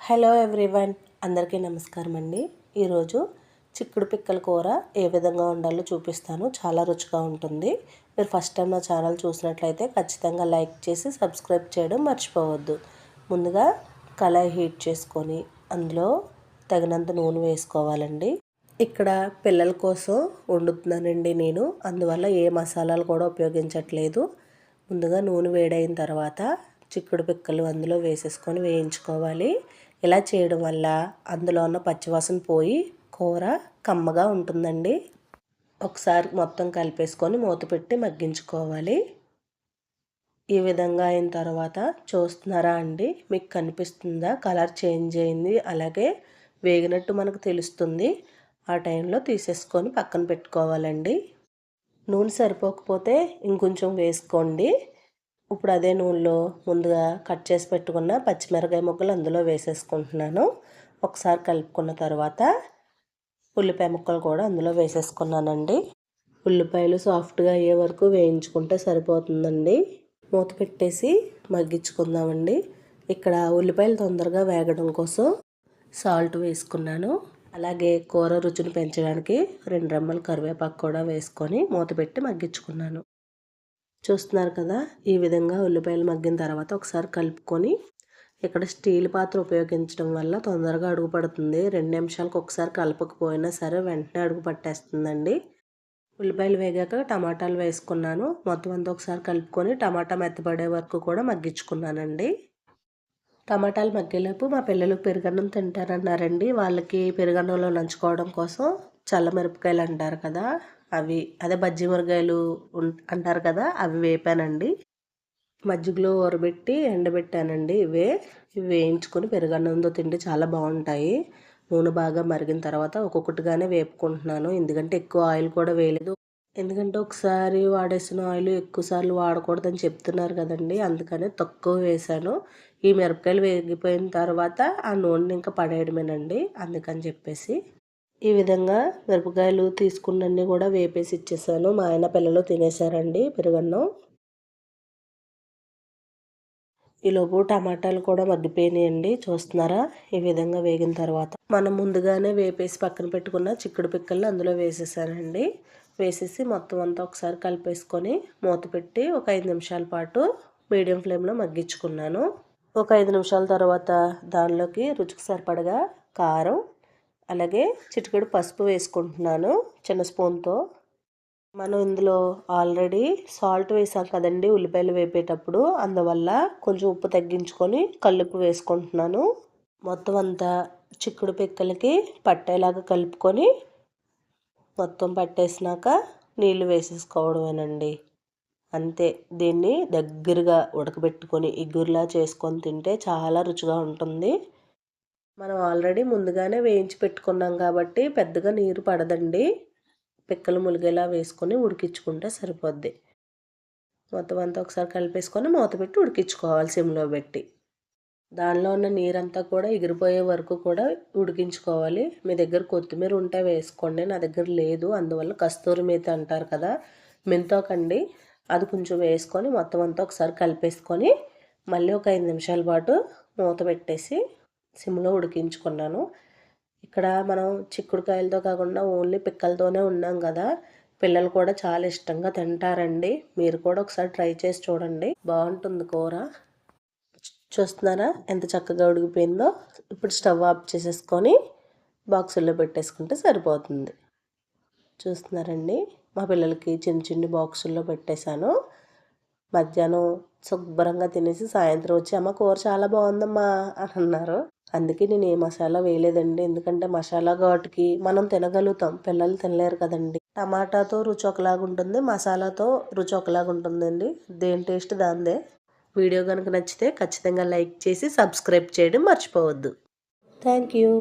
Hello everyone, అందరికీ నమస్కారం అండి. ఈరోజు చిక్కుడు పిక్కల కూర ఏ విధంగా ఉండాలో చూపిస్తాను. చాలా రుచిగా ఉంటుంది. మీరు ఫస్ట్ టైం నా ఛానల్ చూసినట్లయితే ఖచ్చితంగా లైక్ చేసి సబ్స్క్రైబ్ చేయడం మర్చిపోవద్దు. ముందుగా కళాయి హీట్ చేసుకొని అందులో తగినంత నూనె వేసుకోవాలండి. ఇక్కడ పిల్లల కోసం వండుతున్నానండి నేను, అందువల్ల ఏ మసాలాలు కూడా ఉపయోగించట్లేదు. ముందుగా నూనె వేడైన తర్వాత చిక్కుడు పిక్కలు అందులో వేసేసుకొని వేయించుకోవాలి. ఇలా చేయడం వల్ల అందులో ఉన్న పచ్చివాసన పోయి కూర కమ్మగా ఉంటుందండి. ఒకసారి మొత్తం కలిపేసుకొని మూత పెట్టి మగ్గించుకోవాలి. ఈ విధంగా అయిన తర్వాత చూస్తున్నారా అండి, మీకు కనిపిస్తుందా కలర్ చేంజ్ అయింది, అలాగే వేగినట్టు మనకు తెలుస్తుంది. ఆ టైంలో తీసేసుకొని పక్కన పెట్టుకోవాలండి. నూనె సరిపోకపోతే ఇంకొంచెం వేసుకోండి. ఇప్పుడు అదే నూనెలో ముందుగా కట్ చేసి పెట్టుకున్న పచ్చిమిరకాయ ముక్కలు అందులో వేసేసుకుంటున్నాను. ఒకసారి కలుపుకున్న తర్వాత ఉల్లిపాయ ముక్కలు కూడా అందులో వేసేసుకున్నానండి. ఉల్లిపాయలు సాఫ్ట్గా అయ్యే వరకు వేయించుకుంటే సరిపోతుందండి. మూత పెట్టేసి మగ్గించుకుందామండి. ఇక్కడ ఉల్లిపాయలు తొందరగా వేగడం కోసం సాల్ట్ వేసుకున్నాను. అలాగే కూర రుచిని పెంచడానికి 2 రెమ్మలు కరివేపాకు కూడా వేసుకొని మూత పెట్టి మగ్గించుకున్నాను. చూస్తున్నారు కదా, ఈ విధంగా ఉల్లిపాయలు మగ్గిన తర్వాత ఒకసారి కలుపుకొని, ఇక్కడ స్టీల్ పాత్ర ఉపయోగించడం వల్ల తొందరగా అడుగు పడుతుంది. 2 నిమిషాలకు ఒకసారి కలపకపోయినా సరే వెంటనే అడుగు పట్టేస్తుందండి. ఉల్లిపాయలు వేగాక టమాటాలు వేసుకున్నాను. మొత్తం అంతా ఒకసారి కలుపుకొని టమాటా మెత్తపడే వరకు కూడా మగ్గించుకున్నానండి. టమాటాలు మగ్గేలోపు మా పిల్లలు పెరుగన్నం తింటారన్నారండి. వాళ్ళకి పెరుగన్నంలో నంచుకోవడం కోసం చల్లమిరపకాయలు అంటారు కదా, అదే బజ్జీ మిరపకాయలు అంటారు కదా, అవి వేపానండి. మజ్జిగలో ఊరబెట్టి ఎండబెట్టానండి. ఇవి వేయించుకొని పెరుగన్నంతో తింటే చాలా బాగుంటాయి. నూనె బాగా మరిగిన తర్వాత ఒక్కొక్కటిగానే వేపుకుంటున్నాను. ఎందుకంటే ఎక్కువ ఆయిల్ కూడా వేయలేదు. ఎందుకంటే ఒకసారి వాడేసిన ఆయిల్ ఎక్కువసార్లు వాడకూడదని చెప్తున్నారు కదండి, అందుకనే తక్కువ వేసాను. ఈ మిరపకాయలు వేగిపోయిన తర్వాత ఆ నూనెని ఇంకా పడేయడమేనండి, అందుకని చెప్పేసి ఈ విధంగా మిరపకాయలు తీసుకున్నన్ని కూడా వేపేసి ఇచ్చేసాను. మా ఆయన పిల్లలు తినేసారండి పెరుగన్నం. ఈలోపు టమాటాలు కూడా మగ్గిపోయినాయండి. చూస్తున్నారా, ఈ విధంగా వేగిన తర్వాత మనం ముందుగానే వేపేసి పక్కన పెట్టుకున్న చిక్కుడు పిక్కల్ని అందులో వేసేసానండి. వేసేసి మొత్తం అంతా ఒకసారి కలిపేసుకొని మూత పెట్టి ఒక 5 నిమిషాల పాటు మీడియం ఫ్లేమ్లో మగ్గించుకున్నాను. ఒక 5 నిమిషాల తర్వాత దానిలోకి రుచికి సరిపడగా కారం, అలాగే చిటికెడు పసుపు వేసుకుంటున్నాను చిన్న స్పూన్తో. మనం ఇందులో ఆల్రెడీ సాల్ట్ వేసాం కదండి ఉల్లిపాయలు వేపేటప్పుడు, అందువల్ల కొంచెం ఉప్పు తగ్గించుకొని కల్లుప్పు వేసుకుంటున్నాను. మొత్తం అంతా చిక్కుడు పిక్కలకి పట్టేలాగా కలుపుకొని మొత్తం పట్టేసినాక నీళ్లు వేసేసుకోవడమేనండి. అంతే. దీన్ని దగ్గరగా ఉడకబెట్టుకొని ఇగురులా చేసుకొని తింటే చాలా రుచిగా ఉంటుంది. మనం ఆల్రెడీ ముందుగానే వేయించి పెట్టుకున్నాం కాబట్టి పెద్దగా నీరు పడదండి. పిక్కలు ములిగేలా వేసుకొని ఉడికించుకుంటే సరిపోద్ది. మొత్తం అంతా ఒకసారి కలిపేసుకొని మూత పెట్టి ఉడికించుకోవాలి సిమ్లో పెట్టి. దానిలో ఉన్న నీరంతా కూడా ఎగిరిపోయే వరకు కూడా ఉడికించుకోవాలి. మీ దగ్గర కొత్తిమీర ఉంటే వేసుకోండి, నా దగ్గర లేదు, అందువల్ల కస్తూరి మేతి అంటారు కదా, మెంతాకండి, అది కొంచెం వేసుకొని మొత్తం అంతా ఒకసారి కలిపేసుకొని మళ్ళీ ఒక 5 నిమిషాల పాటు మూత పెట్టేసి సిమ్లో ఉడికించుకున్నాను. ఇక్కడ మనం చిక్కుడుకాయలతో కాకుండా ఓన్లీ పిక్కలతోనే ఉన్నాం కదా, పిల్లలు కూడా చాలా ఇష్టంగా తింటారండి. మీరు కూడా ఒకసారి ట్రై చేసి చూడండి, బాగుంటుంది కూర. చూస్తున్నారా ఎంత చక్కగా ఉడికిపోయిందో. ఇప్పుడు స్టవ్ ఆఫ్ చేసేసుకొని బాక్సుల్లో పెట్టేసుకుంటే సరిపోతుంది. చూస్తున్నారండి, మా పిల్లలకి చిన్న చిన్న బాక్సుల్లో పెట్టేశాను. మధ్యాహ్నం శుభ్రంగా తినేసి సాయంత్రం వచ్చి అమ్మ కూర చాలా బాగుందమ్మా అని అన్నారు. అందుకే నేను ఏ మసాలా వేయలేదండి, ఎందుకంటే మసాలా ఘాటుకి మనం తినగలుగుతాం, పిల్లలు తినలేరు కదండి. టమాటాతో రుచి ఒకలాగా ఉంటుంది, మసాలాతో రుచి ఒకలాగా ఉంటుందండి. దేని టేస్ట్ దాందే. వీడియో కనుక నచ్చితే ఖచ్చితంగా లైక్ చేసి సబ్స్క్రైబ్ చేయడం మర్చిపోవద్దు. Thank you.